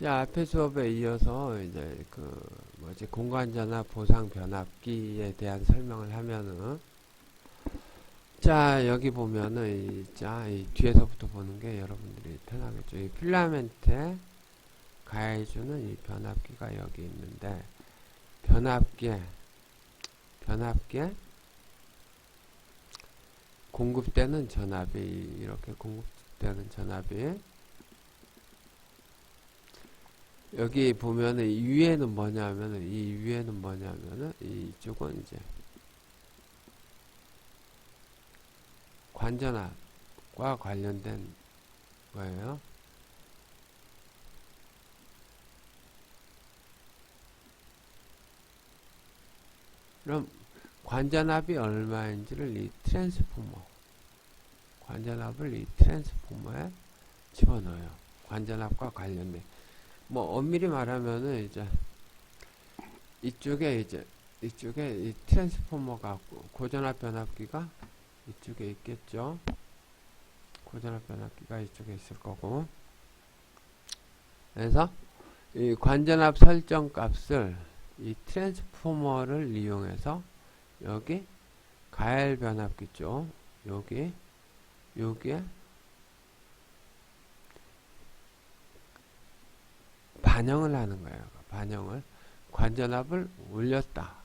자, 앞에 수업에 이어서 이제 공간전압 보상 변압기에 대한 설명을 하면은, 자, 여기 보면은 이 뒤에서부터 보는 게 여러분들이 편하겠죠. 이 필라멘트에 가해주는 이 변압기가 여기 있는데, 변압기에 공급되는 전압이 이렇게 공급되는 전압이 여기 보면은 이 위에는 뭐냐면은 이쪽은 이제 관전압과 관련된 거예요. 그럼 관전압이 얼마인지를 이 관전압을 이 트랜스포머에 집어넣어요. 관전압과 관련된. 뭐 엄밀히 말하면은 이쪽에 이 트랜스포머가 고전압 변압기가 이쪽에 있겠죠. 고전압 변압기가 이쪽에 있을 거고. 그래서 이 관전압 설정 값을 이 트랜스포머를 이용해서 여기 가열 변압기 쪽 여기에 반영을 하는 거예요. 반영을. 관전압을 올렸다.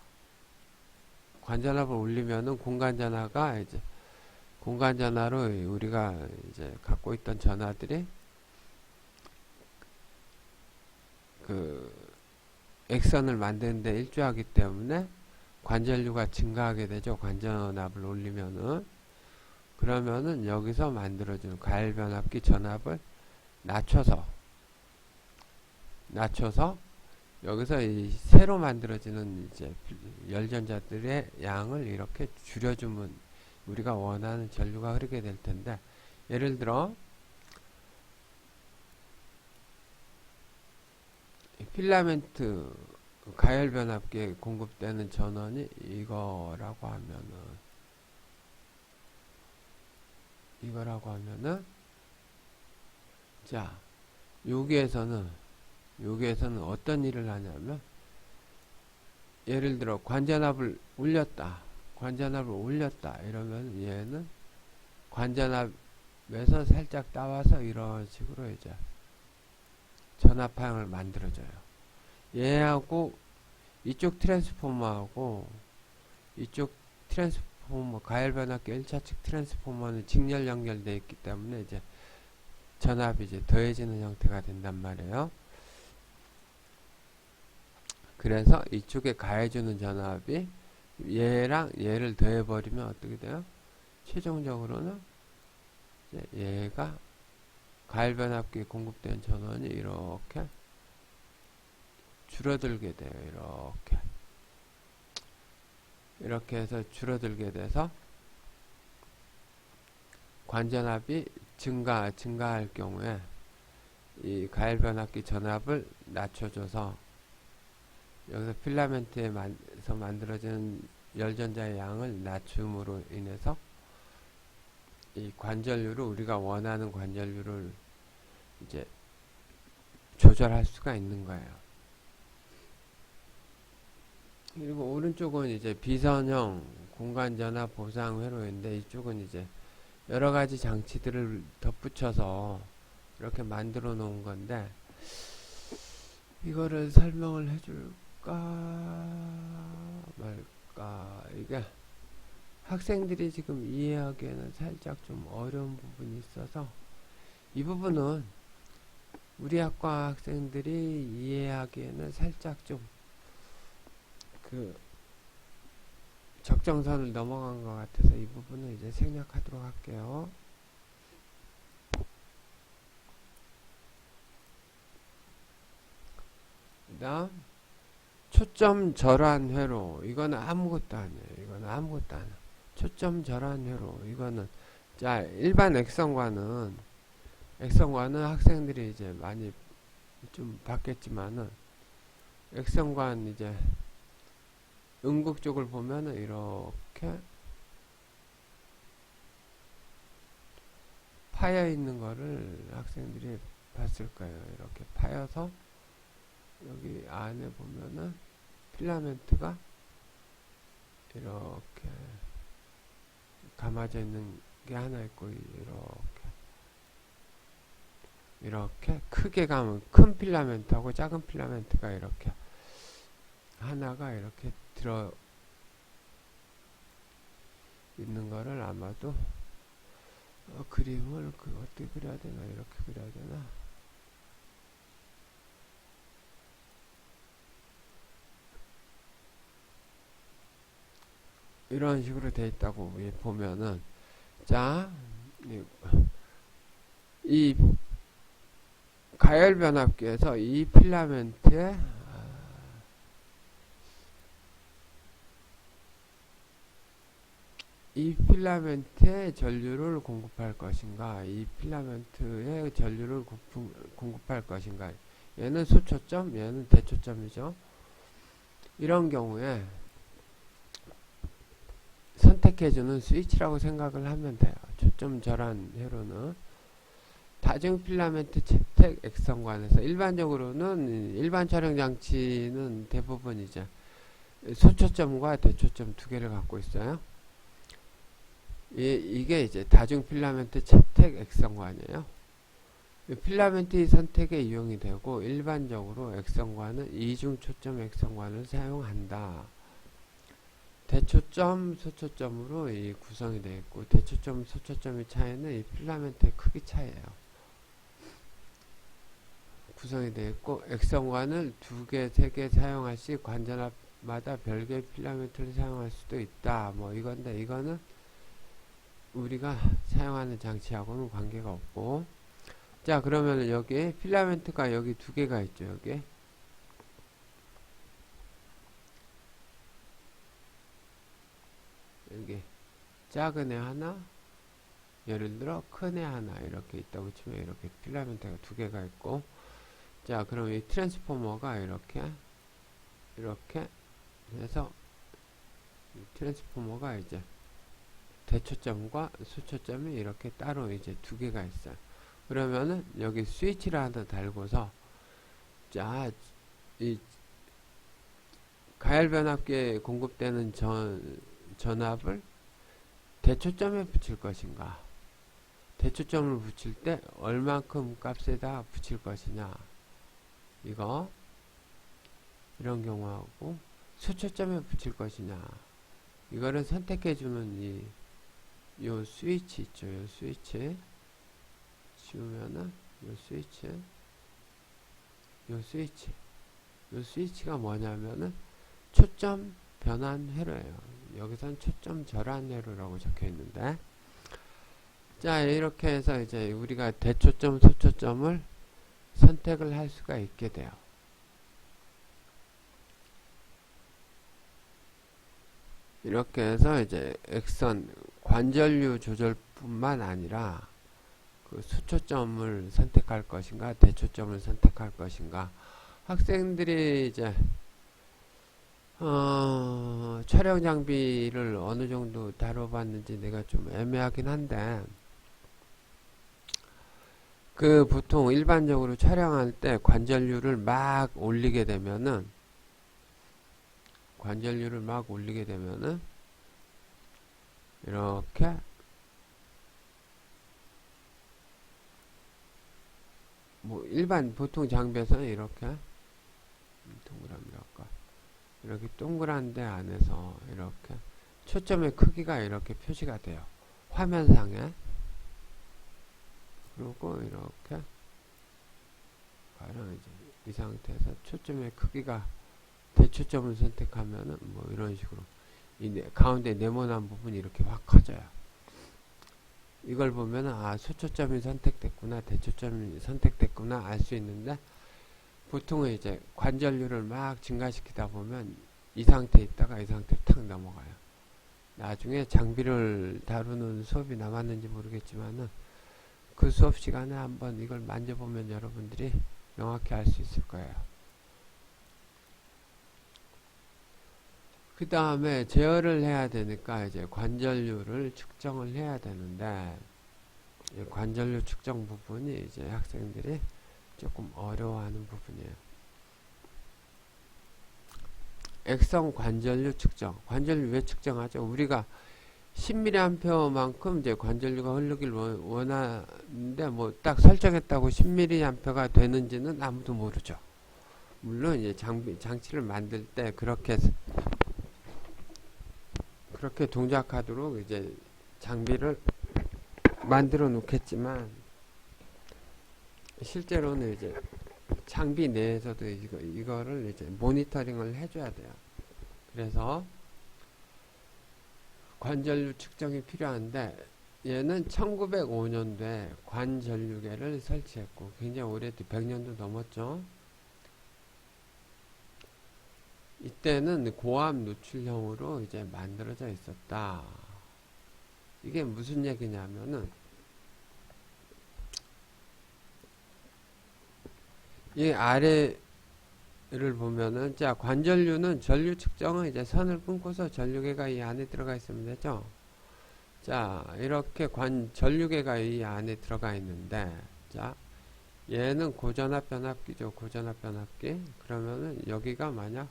관전압을 올리면은 공간전화로 우리가 이제 갖고 있던 전화들이 액선을 만드는데 일조하기 때문에 관전류가 증가하게 되죠. 관전압을 올리면은. 그러면은 여기서 만들어지는 가열 변압기 전압을 낮춰서 여기서 이 새로 만들어지는 이제 열전자들의 양을 이렇게 줄여주면 우리가 원하는 전류가 흐르게 될 텐데, 예를 들어 필라멘트 가열 변압기에 공급되는 전원이 이거라고 하면은 자, 여기에서는 어떤 일을 하냐면, 예를 들어 관전압을 올렸다 이러면 얘는 관전압에서 살짝 따와서 이런 식으로 이제 전압파형을 만들어줘요. 얘하고 이쪽 트랜스포머하고 이쪽 트랜스포머 가열 변압기 1차 측 트랜스포머는 직렬 연결되어 있기 때문에 이제 전압이 이제 더해지는 형태가 된단 말이에요. 그래서 이쪽에 가해주는 전압이 얘랑 얘를 더해버리면 어떻게 돼요? 최종적으로는 이제 얘가 가열 변압기에 공급된 전원이 이렇게 줄어들게 돼요. 이렇게 해서 줄어들게 돼서 관전압이 증가할 경우에 이 가열 변압기 전압을 낮춰줘서 여기서 필라멘트에서 만들어지는 열전자의 양을 낮춤으로 인해서 이 관전류를 우리가 원하는 관전류를 이제 조절할 수가 있는 거예요. 그리고 오른쪽은 이제 비선형 공간전압 보상 회로인데, 이쪽은 이제 여러 가지 장치들을 덧붙여서 이렇게 만들어 놓은 건데, 이거를 설명을 해줄까 말까. 이게 학생들이 지금 이해하기에는 살짝 좀 어려운 부분이 있어서, 이 부분은 우리 학과 학생들이 이해하기에는 살짝 좀 적정선을 넘어간 것 같아서 이 부분은 이제 생략하도록 할게요. 그 다음 초점 절환 회로. 이거는 아무것도 아니에요. 초점 절환 회로. 이거는 자, 일반 액성과는 학생들이 이제 많이 좀 봤겠지만은, 액성관 이제 음극 쪽을 보면은 이렇게 파여 있는 거를 학생들이 봤을 거예요. 이렇게 파여서 여기 안에 보면은 필라멘트가 이렇게 감아져 있는 게 하나 있고, 이렇게 크게 감은 큰 필라멘트하고 작은 필라멘트가 이렇게 하나가 이렇게 들어 있는 거를 아마도 그림을 어떻게 그려야 되나, 이렇게 그려야 되나. 이런 식으로 돼 있다고 보면은, 자, 이 가열 변압기에서 이 필라멘트에 전류를 공급할 것인가, 이 필라멘트에 전류를 공급할 것인가. 얘는 소초점, 얘는 대초점이죠. 이런 경우에 선택해주는 스위치라고 생각을 하면 돼요. 초점 절한 회로는 다중 필라멘트 채택 액성관에서 일반적으로는 일반 촬영 장치는 대부분 이제 소초점과 대초점 두 개를 갖고 있어요. 이게 이제 다중 필라멘트 채택 액성관이에요. 필라멘트 선택에 이용이 되고, 일반적으로 액성관은 이중 초점 액성관을 사용한다. 대초점, 소초점으로 이 구성이 되어 있고, 대초점, 소초점의 차이는 이 필라멘트의 크기 차이예요. 구성이 되어 있고, 액성관을 2개, 3개 사용할 시 관전압마다 별개의 필라멘트를 사용할 수도 있다. 뭐 이건데, 이거는 우리가 사용하는 장치하고는 관계가 없고. 자, 그러면 여기 필라멘트가 여기 2개가 있죠. 여기 작은 애 하나, 예를 들어 큰 애 하나 이렇게 있다고 치면 이렇게 필라멘트가 2개가 있고, 자, 그럼 이 트랜스포머가 이렇게 해서 트랜스포머가 이제 대초점과 소초점이 이렇게 따로 이제 2개가 있어요. 그러면은 여기 스위치를 하나 달고서, 자, 이 가열 변압기에 공급되는 전압을 대초점에 붙일 것인가, 대초점을 붙일 때 얼만큼 값에다 붙일 것이냐, 이런 경우하고 소초점에 붙일 것이냐, 이거를 선택해주는 요 스위치 있죠. 요 스위치 지우면은 요 스위치가 뭐냐면은 초점 변환 회로예요. 여기선 초점 절한 회로라고 적혀 있는데, 자, 이렇게 해서 이제 우리가 대초점, 소초점을 선택을 할 수가 있게 돼요. 이렇게 해서 이제 액선 관전류 조절뿐만 아니라 그 소초점을 선택할 것인가, 대초점을 선택할 것인가. 학생들이 이제 촬영 장비를 어느 정도 다뤄봤는지 내가 좀 애매하긴 한데, 보통 일반적으로 촬영할 때 관전류를 막 올리게 되면은 이렇게 뭐 일반 보통 장비에서는 이렇게 이렇게 동그란 데 안에서 이렇게 초점의 크기가 이렇게 표시가 돼요. 화면상에. 그리고 이렇게 가령 이제 이 상태에서 초점의 크기가 대초점을 선택하면은 뭐 이런 식으로 가운데 네모난 부분이 이렇게 확 커져요. 이걸 보면은 소초점이 선택됐구나, 대초점이 선택됐구나 알 수 있는데, 보통은 이제 관전류를 막 증가시키다 보면 이 상태에 있다가 이 상태로 탁 넘어가요. 나중에 장비를 다루는 수업이 남았는지 모르겠지만은 그 수업 시간에 한번 이걸 만져보면 여러분들이 명확히 알 수 있을 거예요. 그 다음에 제어를 해야 되니까 이제 관전류를 측정을 해야 되는데, 이 관전류 측정 부분이 이제 학생들이 조금 어려워하는 부분이에요. 액성 관전류 측정. 관전류 왜 측정하죠? 우리가 10mA만큼 이제 관전류가 흐르길 원하는데 뭐 딱 설정했다고 10mA가 되는지는 아무도 모르죠. 물론 이제 장치를 만들 때 그렇게 동작하도록 이제 장비를 만들어 놓겠지만 실제로는 이제 장비 내에서도 이거를 이제 모니터링을 해줘야 돼요. 그래서 관전류 측정이 필요한데 얘는 1905년도에 관전류계를 설치했고 굉장히 오래됐죠. 100년도 넘었죠. 이때는 고압 노출형으로 이제 만들어져 있었다. 이게 무슨 얘기냐면은 이 아래를 보면은 자 관전류는 전류 측정은 이제 선을 끊고서 전류계가 이 안에 들어가 있으면 되죠. 자 이렇게 전류계가 이 안에 들어가 있는데 자 얘는 고전압 변압기죠. 고전압 변압기. 그러면은 여기가 만약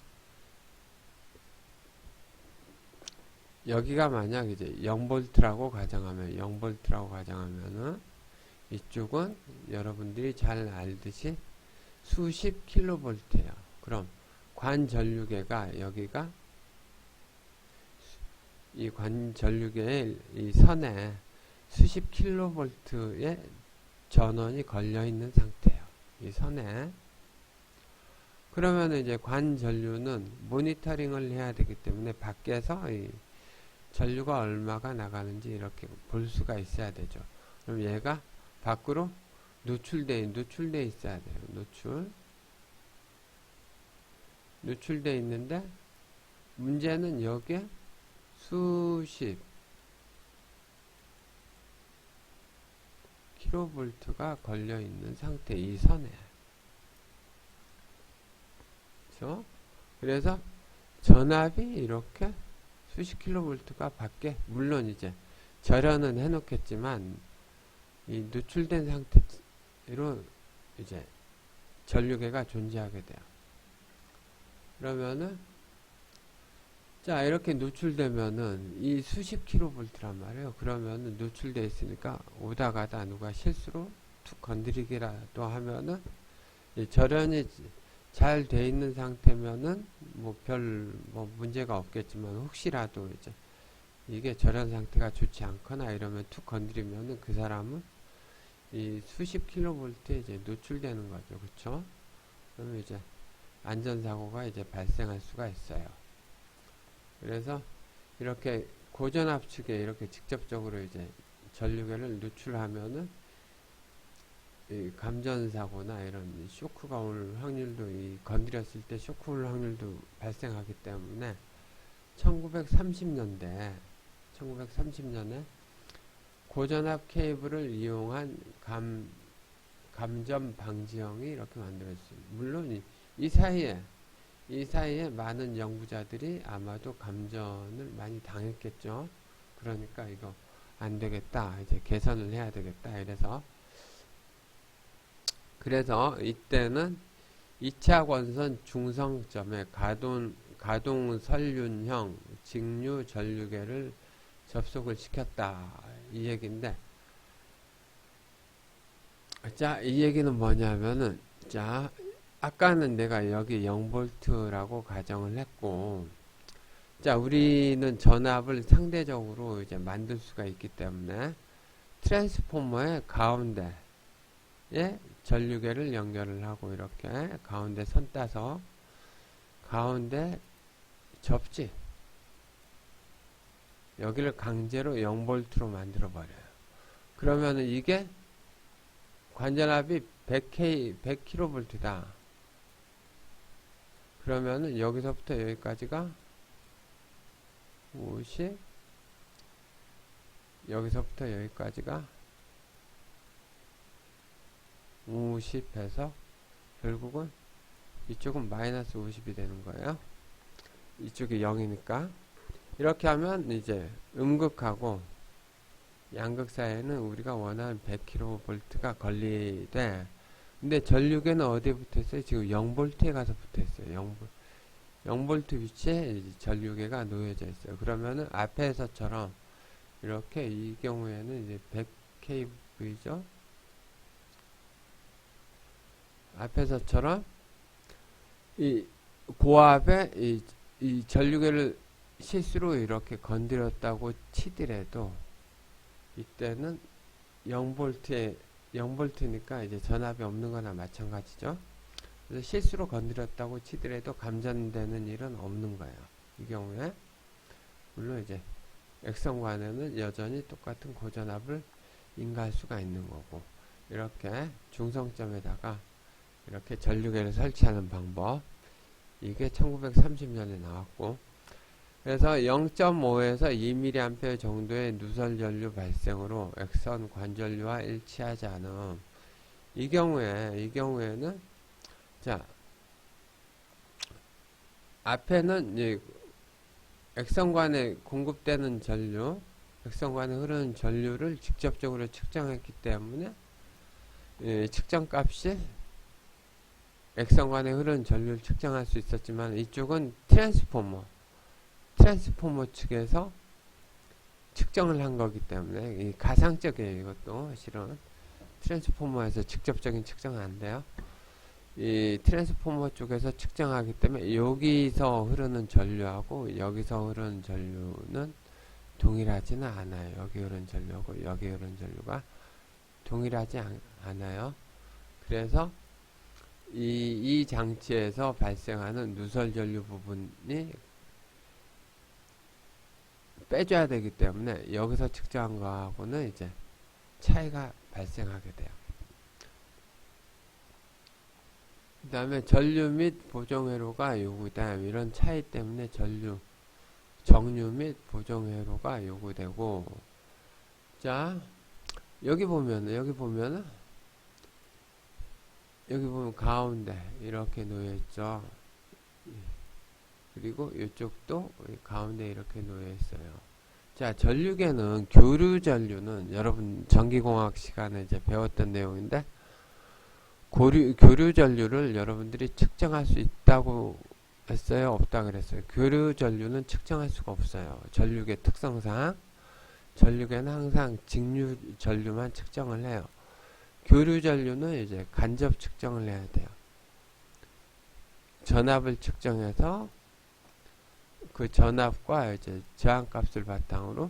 이제 0V라고 가정하면은 이쪽은 여러분들이 잘 알듯이 수십 킬로볼트예요. 그럼 관전류계가 여기가 이 관전류계의 이 선에 수십 킬로볼트의 전원이 걸려 있는 상태예요. 이 선에. 그러면 이제 관전류는 모니터링을 해야 되기 때문에 밖에서 이 전류가 얼마가 나가는지 이렇게 볼 수가 있어야 되죠. 그럼 얘가 밖으로 노출돼 있어야 돼요. 노출돼 있는데 문제는 여기에 수십 킬로볼트가 걸려 있는 상태 이 선에. 그렇죠? 그래서 전압이 이렇게 수십 킬로볼트가 밖에 물론 이제 절연은 해놓겠지만 이 노출된 상태로 이제 전류계가 존재하게 돼요. 그러면은 자 이렇게 노출되면은 이 수십 킬로볼트란 말이에요. 그러면은 노출돼 있으니까 오다 가다 누가 실수로 툭 건드리기라도 하면은 절연이 잘 돼 있는 상태면은 뭐 문제가 없겠지만 혹시라도 이제 이게 절연 상태가 좋지 않거나 이러면 툭 건드리면은 그 사람은 이 수십 킬로볼트에 이제 노출되는 거죠. 그쵸? 그러면 이제 안전사고가 이제 발생할 수가 있어요. 그래서 이렇게 고전압측에 이렇게 직접적으로 이제 전류계를 노출하면은 이 감전사고나 이런 쇼크가 올 확률도 건드렸을 때 쇼크 올 확률도 발생하기 때문에 1930년에 고전압 케이블을 이용한 감전 방지형이 이렇게 만들어졌어요. 물론 이 사이에 많은 연구자들이 아마도 감전을 많이 당했겠죠. 그러니까 이거 안 되겠다. 이제 개선을 해야 되겠다. 그래서 이때는 2차 권선 중성점에 가동 설륜형 직류 전류계를 접속을 시켰다. 이 얘기인데, 자, 이 얘기는 뭐냐면은, 자, 아까는 내가 여기 0V라고 가정을 했고, 자, 우리는 전압을 상대적으로 이제 만들 수가 있기 때문에, 트랜스포머의 가운데에 전류계를 연결을 하고, 이렇게 가운데 선 따서, 가운데 접지. 여기를 강제로 0V로 만들어 버려요. 그러면은 이게 관전압이 100kV다. 그러면은 여기서부터 여기까지가 50, 여기서부터 여기까지가 50해서 결국은 이쪽은 마이너스 50이 되는 거예요. 이쪽이 0이니까. 이렇게 하면 이제 음극하고 양극 사이에는 우리가 원하는 100kV가 걸리되, 근데 전류계는 어디에 붙어 있어요? 지금 0V에 가서 붙어 있어요. 0V 위치에 전류계가 놓여져 있어요. 그러면은 앞에서처럼 이렇게 이 경우에는 이제 100kV죠. 앞에서처럼 이 고압에 이 전류계를 실수로 이렇게 건드렸다고 치더라도 이때는 0V니까 이제 전압이 없는 거나 마찬가지죠. 그래서 실수로 건드렸다고 치더라도 감전되는 일은 없는 거예요. 이 경우에 물론 이제 액성관에는 여전히 똑같은 고전압을 인가할 수가 있는 거고, 이렇게 중성점에다가 이렇게 전류계를 설치하는 방법, 이게 1930년에 나왔고, 그래서 0.5에서 2mA 정도의 누설 전류 발생으로 액선 관전류와 일치하지 않음. 이 경우에는 자, 앞에는 이제 액성관에 공급되는 전류, 액성관에 흐르는 전류를 직접적으로 측정했기 때문에 측정값이 액성관에 흐르는 전류를 측정할 수 있었지만, 이쪽은 트랜스포머 측에서 측정을 한 거기 때문에 이 가상적이에요. 이것도 실은 트랜스포머에서 직접적인 측정은 안 돼요. 이 트랜스포머 쪽에서 측정하기 때문에 여기서 흐르는 전류하고 여기서 흐르는 전류는 동일하지는 않아요. 여기 흐르는 전류하고 여기 흐르는 전류가 동일하지 않아요. 그래서 이 장치에서 발생하는 누설 전류 부분이 빼줘야 되기 때문에 여기서 측정한 거하고는 이제 차이가 발생하게 돼요. 그 다음에 전류 및 보정회로가 요구다. 이런 차이 때문에 정류 및 보정회로가 요구되고, 자, 여기 보면 가운데 이렇게 놓여있죠. 그리고 이쪽도 가운데 이렇게 놓여있어요. 자, 전류계는 교류 전류는 여러분 전기공학 시간에 이제 배웠던 내용인데, 교류 전류를 여러분들이 측정할 수 있다고 했어요? 없다 그랬어요? 교류 전류는 측정할 수가 없어요. 전류계 특성상 전류계는 항상 직류 전류만 측정을 해요. 교류 전류는 이제 간접 측정을 해야 돼요. 전압을 측정해서 그 전압과 이제 저항값을 바탕으로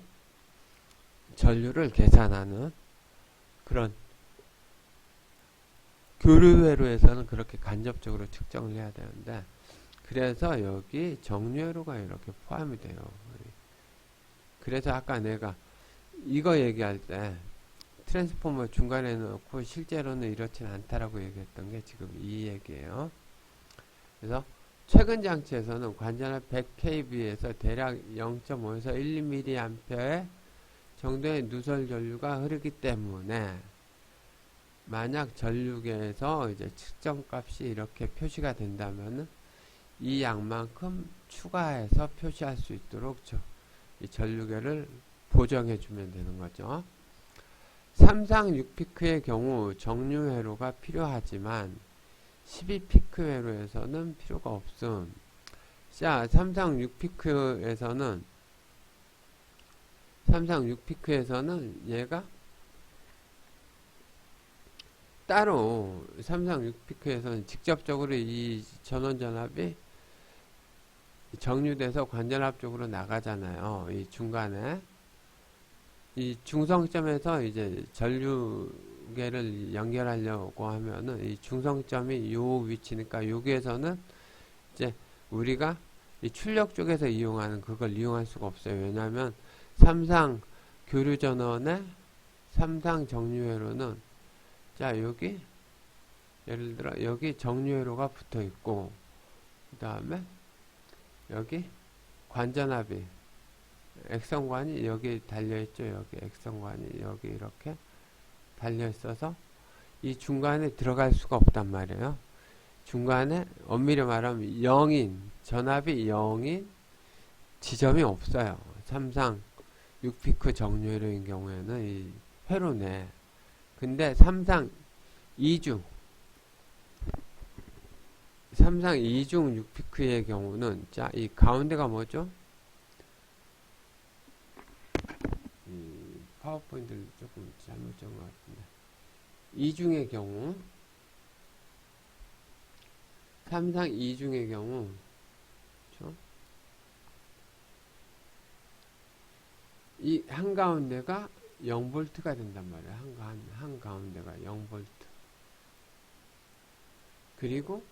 전류를 계산하는 그런, 교류회로에서는 그렇게 간접적으로 측정을 해야 되는데, 그래서 여기 정류회로가 이렇게 포함이 돼요. 그래서 아까 내가 이거 얘기할 때 트랜스포머 중간에 넣고 실제로는 이렇진 않다라고 얘기했던 게 지금 이 얘기예요. 그래서 최근 장치에서는 관전압 100kV에서 대략 0.5에서 1mA 정도의 누설 전류가 흐르기 때문에, 만약 전류계에서 이제 측정값이 이렇게 표시가 된다면은 이 양만큼 추가해서 표시할 수 있도록 이 전류계를 보정해 주면 되는 거죠. 3상 6피크의 경우 정류회로가 필요하지만 12피크 회로에서는 필요가 없음. 자, 3상 6피크에서는 얘가 따로 3상 6피크에서는 직접적으로 이 전원전압이 정류돼서 관전압 쪽으로 나가잖아요. 이 중간에 이 중성점에서 이제 전류계를 연결하려고 하면은 이 중성점이 요 위치니까 여기에서는 이제 우리가 이 출력 쪽에서 이용하는 그걸 이용할 수가 없어요. 왜냐하면 3상 교류 전원의 3상 정류회로는, 자, 여기 예를 들어 여기 정류회로가 붙어 있고, 그 다음에 여기 관전압이 액성관이 여기 달려있죠. 여기 액성관이 여기 이렇게 달려있어서 이 중간에 들어갈 수가 없단 말이에요. 중간에 엄밀히 말하면 0인, 전압이 0인 지점이 없어요. 3상 6피크 정류회로인 경우에는 이 회로 내. 근데 3상 2중 삼상 2중 6피크의 경우는, 자, 이 가운데가 뭐죠? 이 파워포인트를 조금 잘못 적은 것 같은데. 2중의 경우, 삼상 2중의 경우, 그렇죠? 이 한가운데가 0V가 된단 말이에요. 한가운데가 0V. 그리고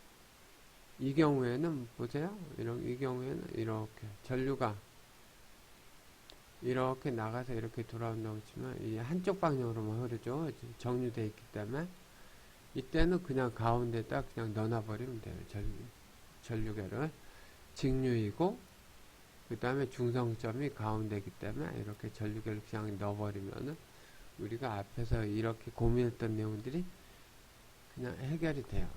이 경우에는 보세요. 이 경우에는 이렇게 전류가 이렇게 나가서 이렇게 돌아온다고 치면 이 한쪽 방향으로만 흐르죠. 정류되어 있기 때문에 이때는 그냥 가운데다 그냥 넣어버리면 돼요. 전류계를 직류이고 그 다음에 중성점이 가운데이기 때문에 이렇게 전류계를 그냥 넣어버리면은 우리가 앞에서 이렇게 고민했던 내용들이 그냥 해결이 돼요.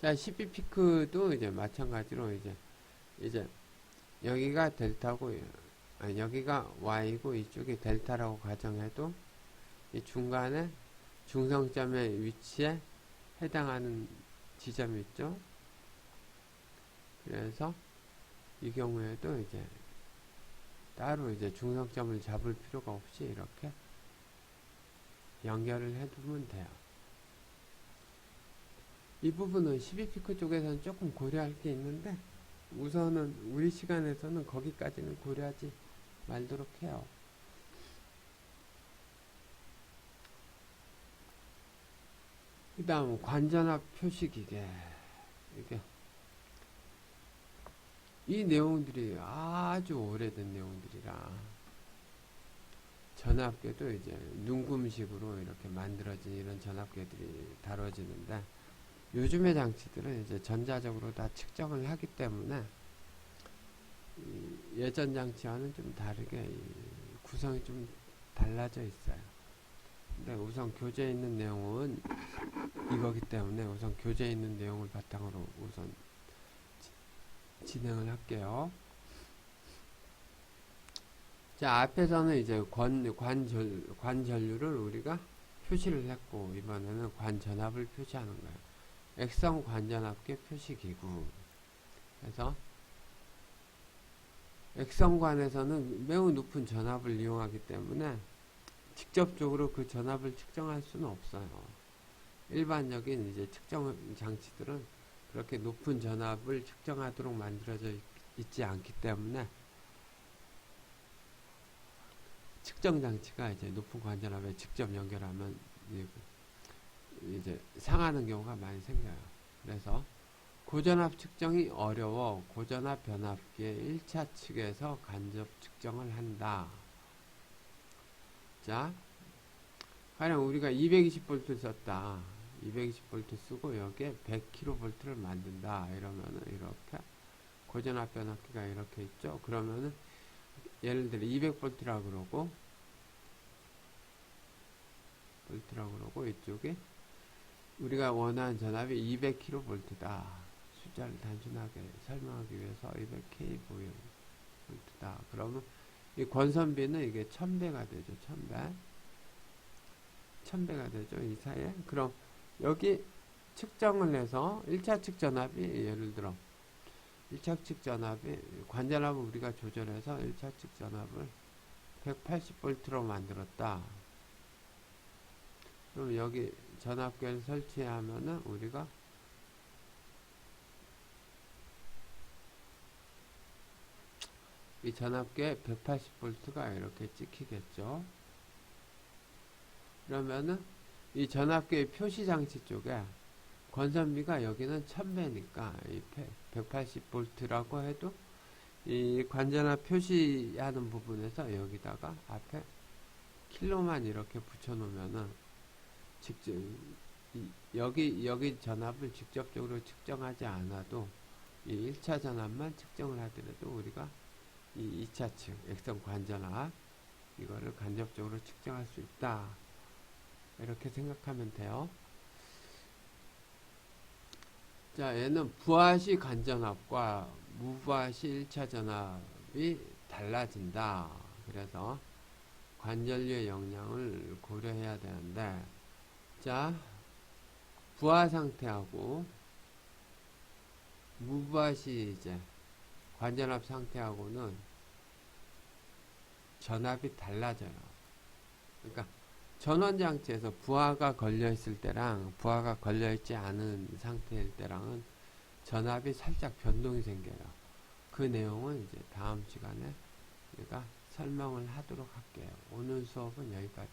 자, 12피크도 이제 마찬가지로 이제 여기가 델타고, 아니, 여기가 Y고 이쪽이 델타라고 가정해도 이 중간에 중성점의 위치에 해당하는 지점이 있죠. 그래서 이 경우에도 이제 따로 이제 중성점을 잡을 필요가 없이 이렇게 연결을 해두면 돼요. 이 부분은 12피크 쪽에서는 조금 고려할 게 있는데 우선은 우리 시간에서는 거기까지는 고려하지 말도록 해요. 그 다음 관전압 표시기계. 이 내용들이 아주 오래된 내용들이라 전압계도 이제 눈금식으로 이렇게 만들어진 이런 전압계들이 다뤄지는데 요즘의 장치들은 이제 전자적으로 다 측정을 하기 때문에 예전 장치와는 좀 다르게 구성이 좀 달라져 있어요. 근데 우선 교재에 있는 내용은 이거기 때문에 우선 교재에 있는 내용을 바탕으로 우선 진행을 할게요. 자, 앞에서는 이제 관전류를 우리가 표시를 했고 이번에는 관전압을 표시하는 거예요. 액성 관전압계 표시기구. 그래서 액성관에서는 매우 높은 전압을 이용하기 때문에 직접적으로 그 전압을 측정할 수는 없어요. 일반적인 이제 측정 장치들은 그렇게 높은 전압을 측정하도록 만들어져 있지 않기 때문에 측정 장치가 이제 높은 관전압에 직접 연결하면 이제 상하는 경우가 많이 생겨요. 그래서 고전압 측정이 어려워 고전압 변압기의 1차 측에서 간접 측정을 한다. 자, 가령 우리가 220V 썼다. 220V 쓰고 여기에 100kV를 만든다. 이러면은 이렇게 고전압 변압기가 이렇게 있죠. 그러면은 예를 들어 200V라고 그러고 이쪽에 우리가 원하는 전압이 200kV다. 숫자를 단순하게 설명하기 위해서 200kV다. 그러면 이 권선비는 이게 1000배가 되죠. 1000배가 되죠. 이 사이에. 그럼 여기 측정을 해서 1차 측 전압이 예를 들어 1차 측 전압이 관전압을 우리가 조절해서 1차 측 전압을 180V로 만들었다. 그럼 여기 전압계를 설치하면은 우리가 이 전압계 180V가 이렇게 찍히겠죠. 그러면은 이 전압계의 표시 장치 쪽에 권선비가 여기는 1000배니까 이 180V라고 해도 이 관전압 표시하는 부분에서 여기다가 앞에 킬로만 이렇게 붙여 놓으면은 직접 여기 전압을 직접적으로 측정하지 않아도 이 1차 전압만 측정을 하더라도 우리가 이 2차 측 액성 관전압 이거를 간접적으로 측정할 수 있다. 이렇게 생각하면 돼요. 자, 얘는 부하시 관전압과 무부하시 1차 전압이 달라진다. 그래서 관전류의 영향을 고려해야 되는데 자, 부하 상태하고 무부하 시 이제 관전압 상태하고는 전압이 달라져요. 그러니까 전원장치에서 부하가 걸려있을 때랑 부하가 걸려있지 않은 상태일 때랑은 전압이 살짝 변동이 생겨요. 그 내용은 이제 다음 시간에 우리가 설명을 하도록 할게요. 오늘 수업은 여기까지.